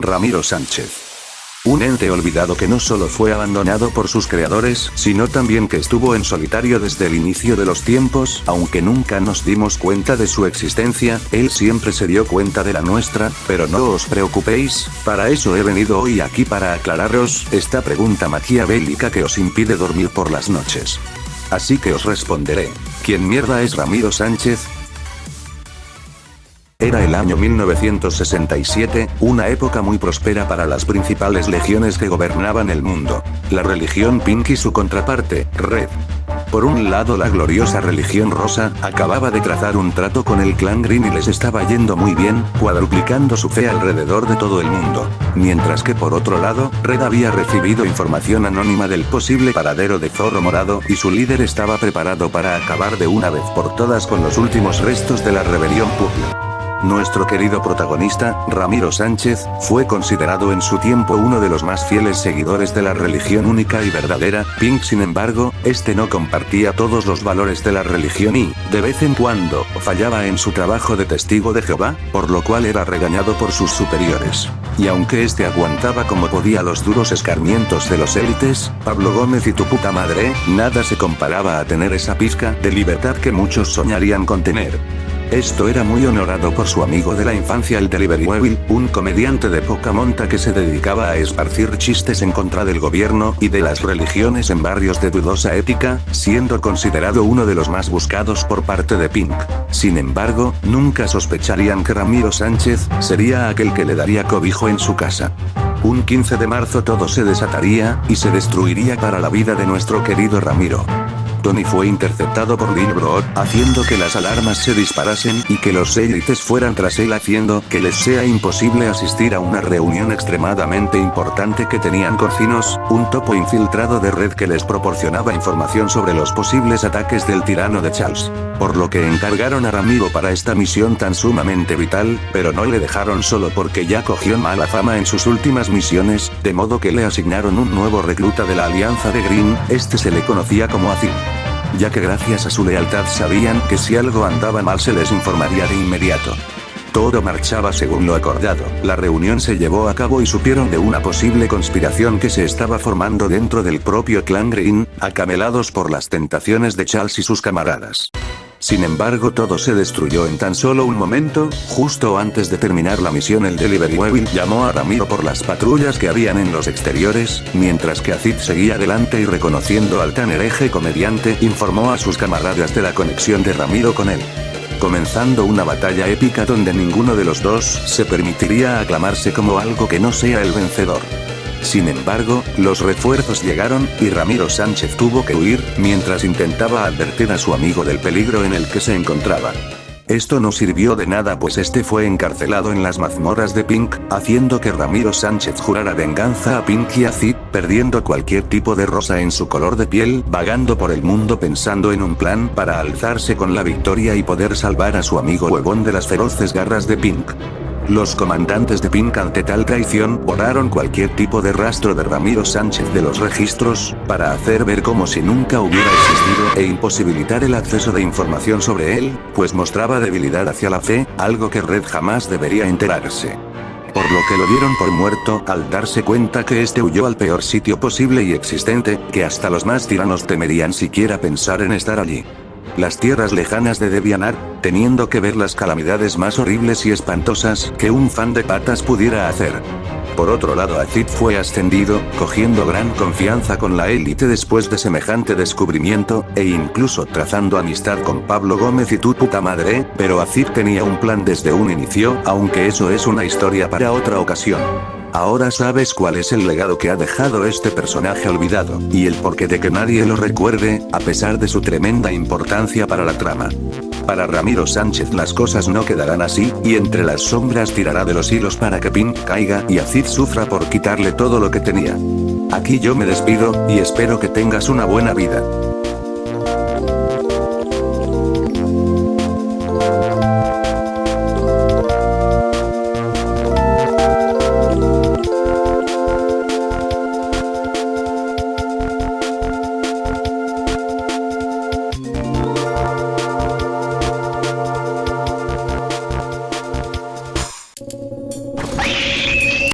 Ramiro Sánchez. Un ente olvidado que no solo fue abandonado por sus creadores, sino también que estuvo en solitario desde el inicio de los tiempos, aunque nunca nos dimos cuenta de su existencia, él siempre se dio cuenta de la nuestra, pero no os preocupéis, para eso he venido hoy aquí para aclararos esta pregunta maquiavélica que os impide dormir por las noches. Así que os responderé. ¿Quién mierda es Ramiro Sánchez? Era el año 1967, una época muy próspera para las principales legiones que gobernaban el mundo. La religión Pink y su contraparte, Red. Por un lado, la gloriosa religión rosa, acababa de trazar un trato con el clan Green y les estaba yendo muy bien, cuadruplicando su fe alrededor de todo el mundo. Mientras que por otro lado, Red había recibido información anónima del posible paradero de Zorro Morado y su líder estaba preparado para acabar de una vez por todas con los últimos restos de la rebelión Purple. Nuestro querido protagonista, Ramiro Sánchez, fue considerado en su tiempo uno de los más fieles seguidores de la religión única y verdadera, Pink. Sin embargo, este no compartía todos los valores de la religión y, de vez en cuando, fallaba en su trabajo de testigo de Jehová, por lo cual era regañado por sus superiores. Y aunque este aguantaba como podía los duros escarmientos de los élites, Pablo Gómez y tu puta madre, nada se comparaba a tener esa pizca de libertad que muchos soñarían con tener. Esto era muy honorado por su amigo de la infancia, el Delivery Evil, un comediante de poca monta que se dedicaba a esparcir chistes en contra del gobierno y de las religiones en barrios de dudosa ética, siendo considerado uno de los más buscados por parte de Pink. Sin embargo, nunca sospecharían que Ramiro Sánchez sería aquel que le daría cobijo en su casa. Un 15 de marzo todo se desataría, y se destruiría para la vida de nuestro querido Ramiro. Tony fue interceptado por Lil Brood, haciendo que las alarmas se disparasen y que los élites fueran tras él, haciendo que les sea imposible asistir a una reunión extremadamente importante que tenían Corcinos, un topo infiltrado de Red que les proporcionaba información sobre los posibles ataques del tirano de Charles. Por lo que encargaron a Ramiro para esta misión tan sumamente vital, pero no le dejaron solo porque ya cogió mala fama en sus últimas misiones, de modo que le asignaron un nuevo recluta de la Alianza de Green, este se le conocía como Azim. Ya que gracias a su lealtad sabían que si algo andaba mal se les informaría de inmediato. Todo marchaba según lo acordado, la reunión se llevó a cabo y supieron de una posible conspiración que se estaba formando dentro del propio clan Green, acamelados por las tentaciones de Charles y sus camaradas. Sin embargo, todo se destruyó en tan solo un momento. Justo antes de terminar la misión, el Delivery Evil llamó a Ramiro por las patrullas que habían en los exteriores, mientras que Azid seguía adelante y, reconociendo al tan hereje comediante, informó a sus camaradas de la conexión de Ramiro con él. Comenzando una batalla épica donde ninguno de los dos se permitiría aclamarse como algo que no sea el vencedor. Sin embargo, los refuerzos llegaron, y Ramiro Sánchez tuvo que huir, mientras intentaba advertir a su amigo del peligro en el que se encontraba. Esto no sirvió de nada, pues este fue encarcelado en las mazmorras de Pink, haciendo que Ramiro Sánchez jurara venganza a Pink y a Zid, perdiendo cualquier tipo de rosa en su color de piel, vagando por el mundo pensando en un plan para alzarse con la victoria y poder salvar a su amigo huevón de las feroces garras de Pink. Los comandantes de Pink, ante tal traición, borraron cualquier tipo de rastro de Ramiro Sánchez de los registros, para hacer ver como si nunca hubiera existido e imposibilitar el acceso de información sobre él, pues mostraba debilidad hacia la fe, algo que Red jamás debería enterarse. Por lo que lo dieron por muerto, al darse cuenta que este huyó al peor sitio posible y existente, que hasta los más tiranos temerían siquiera pensar en estar allí. Las tierras lejanas de Devianar, teniendo que ver las calamidades más horribles y espantosas que un fan de patas pudiera hacer. Por otro lado, Azid fue ascendido, cogiendo gran confianza con la élite después de semejante descubrimiento, e incluso trazando amistad con Pablo Gómez y tu puta madre, pero Azid tenía un plan desde un inicio, aunque eso es una historia para otra ocasión. Ahora sabes cuál es el legado que ha dejado este personaje olvidado, y el porqué de que nadie lo recuerde, a pesar de su tremenda importancia para la trama. Para Ramiro Sánchez las cosas no quedarán así, y entre las sombras tirará de los hilos para que Pink caiga y Azid sufra por quitarle todo lo que tenía. Aquí yo me despido, y espero que tengas una buena vida.